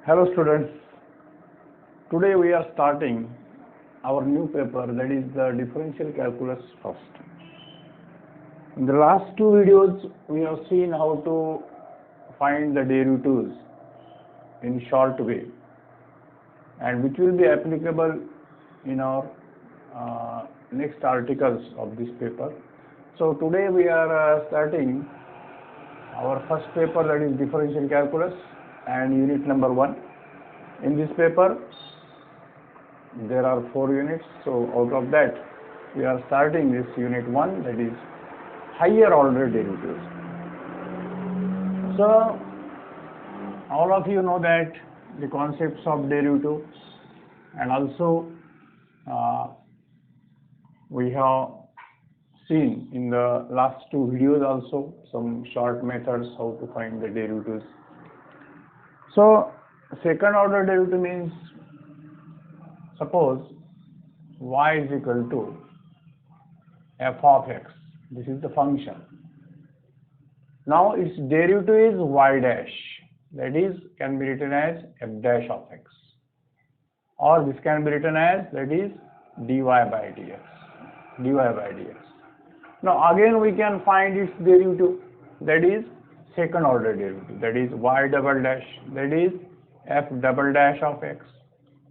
Hello students, today we are starting our new paper, that is the differential calculus first. In the last two videos we have seen how to find the derivatives in short way and which will be applicable in our next articles of this paper. So today we are starting our first paper, that is differential calculus and unit number 1. In this paper there are 4 units, so out of that we are starting this unit 1, that is higher order derivatives. So all of you know that the concepts of derivative, and also we have seen in the last 2 videos also some short methods how to find the derivatives. So second order derivative means, suppose y is equal to f of x. This is the function. Now its derivative is y dash, that is can be written as f dash of x, or this can be written as, that is dy by dx. Now again we can find its derivative, that is second order derivative, that is y double dash, that is f double dash of x,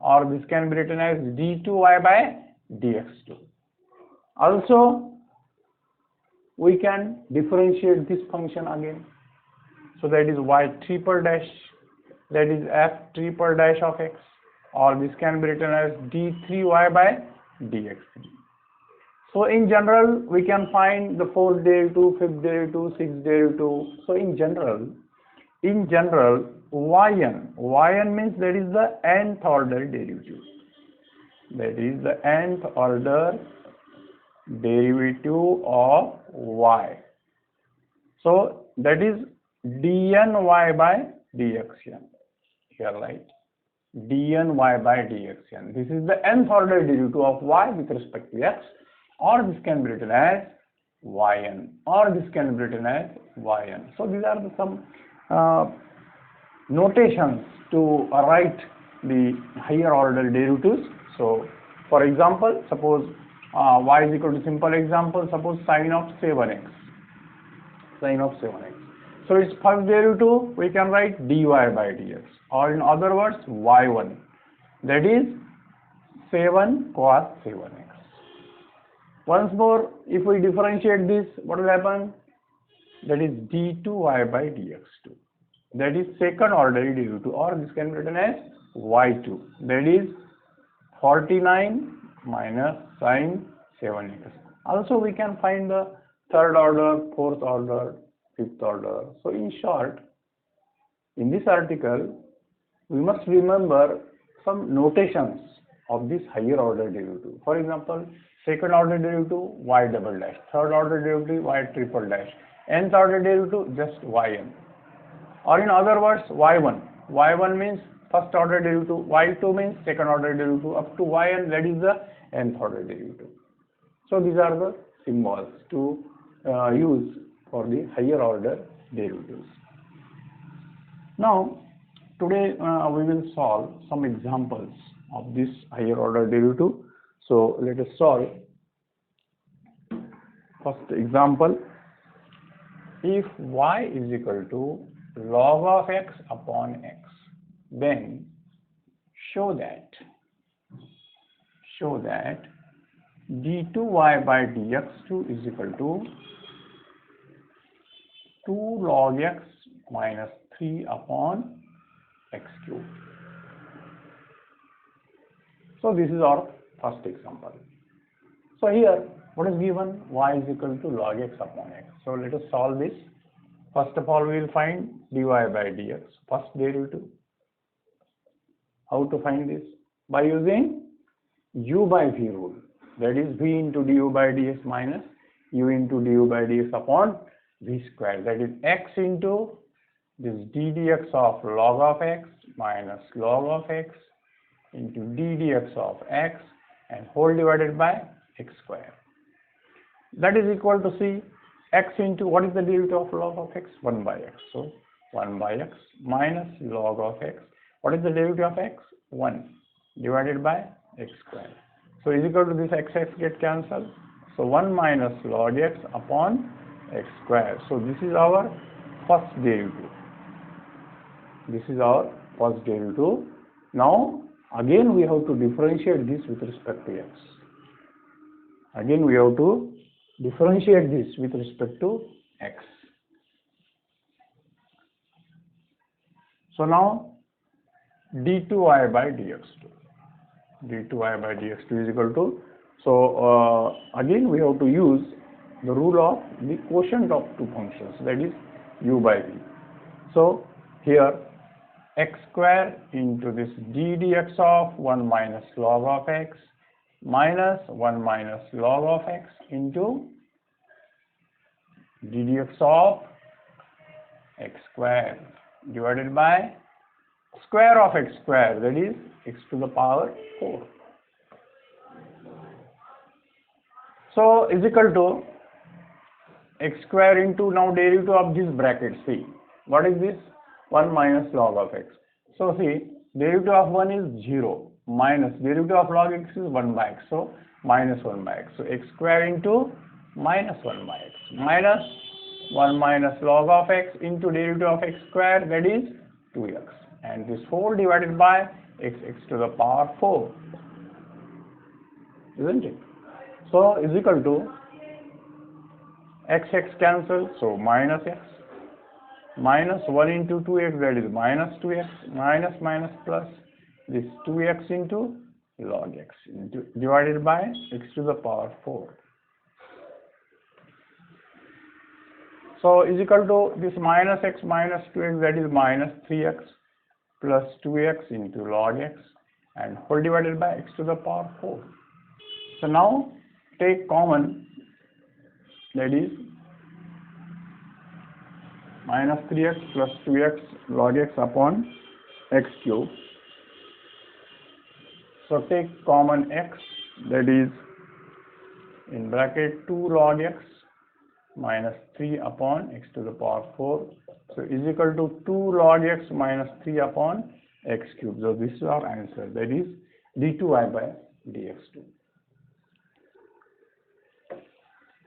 or this can be written as d2y by dx2. Also we can differentiate this function again, so that is y triple dash, that is f triple dash of x, or this can be written as d3y by dx3. So in general we can find the 4th derivative, 5th derivative, 6th derivative. So in general yn means that is the nth order derivative, that is the nth order derivative of y. So that is dny by dxn. Here write dny by dxn. This is the nth order derivative of y with respect to x, or this can be written as yn, or this can be written as yn. So these are some notations to write the higher order derivatives. So for example, suppose y is equal to, simple example, suppose sine of 7x. So its first derivative we can write dy by dx, or in other words y1, that is 7 cos 7x. Once more, if we differentiate this, what will happen? That is d2y by dx2, that is second order derivative, or this can be written as y2, that is 49 minus sine 7x. Also we can find the third order, fourth order, fifth order. So in short, in this article we must remember some notations of this higher order derivative. For example, second order derivative y double dash, third order derivative y triple dash, nth order derivative just yn, or in other words y1 means first order derivative, y2 means second order derivative, up to yn, that is the nth order derivative. So these are the symbols to use for the higher order derivatives. Now today we will solve some examples of this higher order derivative. So let us solve. First example, if y is equal to log of x upon x, then show that d2y by dx2 is equal to 2 log x minus 3 upon x cubed. So this is our first example. So here what is given? Y is equal to log x upon x. So let us solve this. First of all we will find dy by dx, first derivative. How to find this? By using u by v rule, that is v into du by dx minus u into du by dx upon v square, that is x into this d dx of log of x minus log of x into d dx of x and whole divided by x square. That is equal to c x into, what is the derivative of log of x? 1 by x. So 1 by x minus log of x What is the derivative of x? 1 divided by x square. So is equal to this x get cancelled. So 1 minus log x upon x square. So this is our first derivative. This is our first derivative. Now again we have to differentiate this with respect to x. Again we have to differentiate this with respect to x. So now d2y by dx2. d2y by dx2 is equal to, so again we have to use the rule of the quotient of two functions, that is u by v. So here x square into this d dx of 1 minus log of x minus 1 minus log of x into d dx of x square divided by square of x square, that is x to the power 4. So is equal to x square into now derivative of this bracket. See, what is this? 1 minus log of x. So see, derivative of 1 is 0 minus derivative of log x is 1 by x. So minus 1 by x. So x square into minus 1 by x minus 1 minus log of x into derivative of x square, that is 2x. And this whole divided by x to the power 4, isn't it? So is equal to x cancel, so minus x minus 1 into 2x, that is minus 2x minus minus plus this 2x into log x divided by x to the power 4. So is equal to this minus x minus 2x, that is minus 3x plus 2x into log x and whole divided by x to the power 4. So now take common, that is minus 3x plus 2x log x upon x cube. So take common x, that is in bracket 2 log x minus 3 upon x to the power 4. So is equal to 2 log x minus 3 upon x cube. So this is our answer, that is d2y by dx2.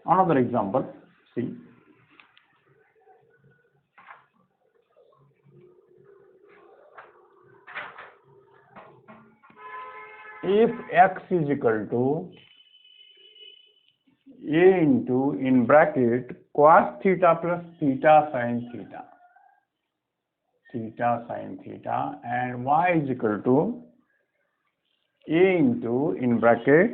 Another example, see. If x is equal to a into in bracket cos theta plus theta sin theta, theta sin theta, and y is equal to a into in bracket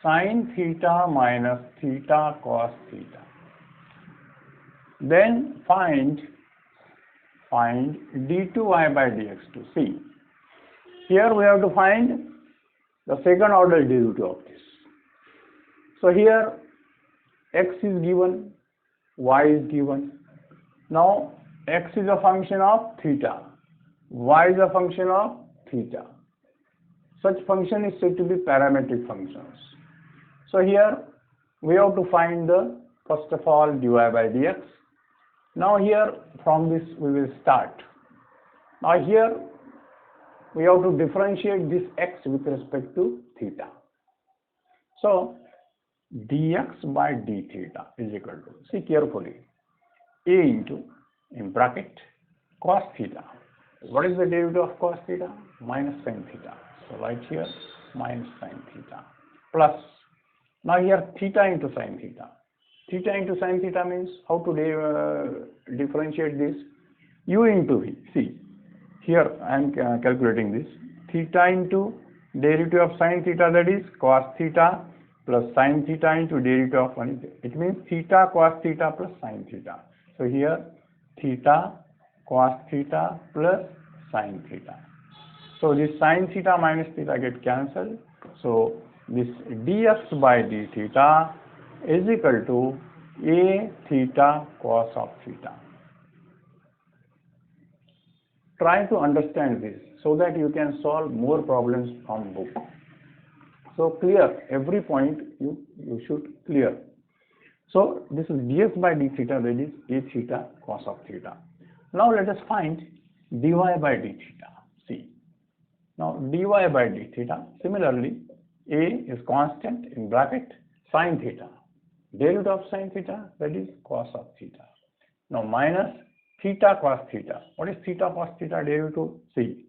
sin theta minus theta cos theta, then find d2y by dx2. See, here we have to find the second order derivative of this. So here x is given, y is given. Now x is a function of theta, y is a function of theta. Such function is said to be parametric functions. So here we have to find the, first of all, dy by dx. Now here from this we will start. Now here we have to differentiate this x with respect to theta. So dx by d theta is equal to, see carefully, a into in bracket cos theta. What is the derivative of cos theta? Minus sin theta. So right here minus sin theta plus, now here theta into sin theta. Theta into sin theta means how to differentiate this? U into v. See, here I am calculating this. Theta into derivative of sin theta, that is cos theta plus sin theta into derivative of 1. It means theta cos theta plus sin theta. So here theta cos theta plus sin theta. So this sin theta minus theta get cancelled. So this dx by d theta is equal to a theta cos of theta. Try to understand this so that you can solve more problems from book. So clear every point you should clear. So this is dx by d theta, that is a theta cos of theta. Now let us find dy by d theta. See, now dy by d theta. Similarly, a is constant in bracket sin theta. Derivative of sin theta, that is cos of theta. Now minus theta cos theta. What is theta cos theta derivative? See,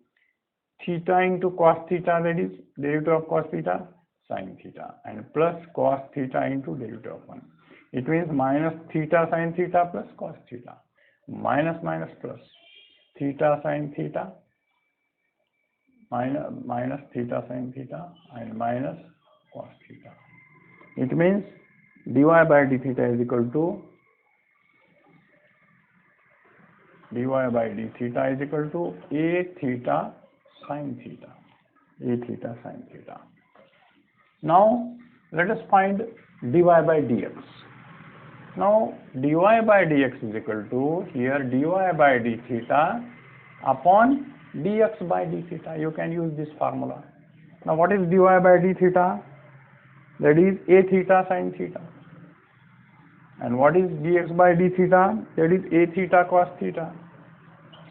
theta into cos theta, that is derivative of cos theta, sin theta, and plus cos theta into derivative of 1. It means minus theta sin theta plus cos theta. Minus minus plus theta sin theta minus theta sin theta and minus cos theta. It means dy by d theta is equal to a theta sin theta. A theta sin theta. Now let us find dy by dx. Now dy by dx is equal to here dy by d theta upon dx by d theta. You can use this formula. Now what is dy by d theta? That is a theta sin theta. And what is dx by d theta? That is a theta cos theta.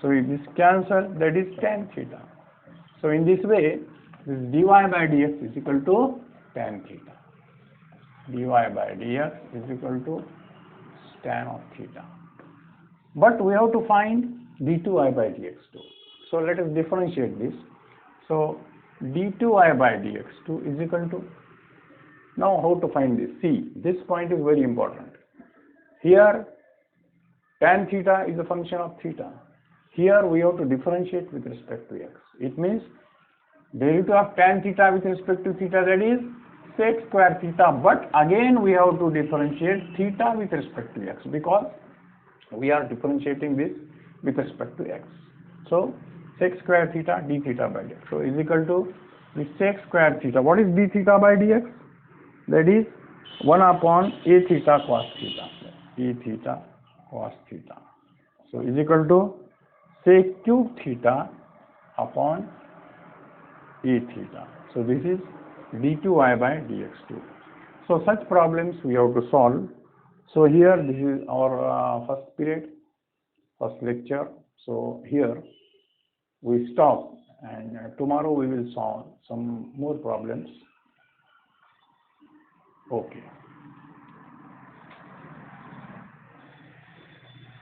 So if this cancel, that is tan theta. So in this way, this dy by dx is equal to tan theta. Dy by dx is equal to tan of theta. But we have to find d2i by dx2. So let us differentiate this. So d2i by dx2 is equal to, now how to find this? See, this point is very important. Here tan theta is a function of theta. Here we have to differentiate with respect to x. It means derivative of tan theta with respect to theta, that is sec square theta, but again we have to differentiate theta with respect to x because we are differentiating this with respect to x. So sec square theta d theta by dx. So is equal to the sec square theta. What is d theta by dx? That is 1 upon a theta cos theta. A theta cos theta. So is equal to sec cube theta upon a theta. So this is d2i by dx2. So such problems we have to solve. So here this is our first period, first lecture. So here we stop, and tomorrow we will solve some more problems. Okay.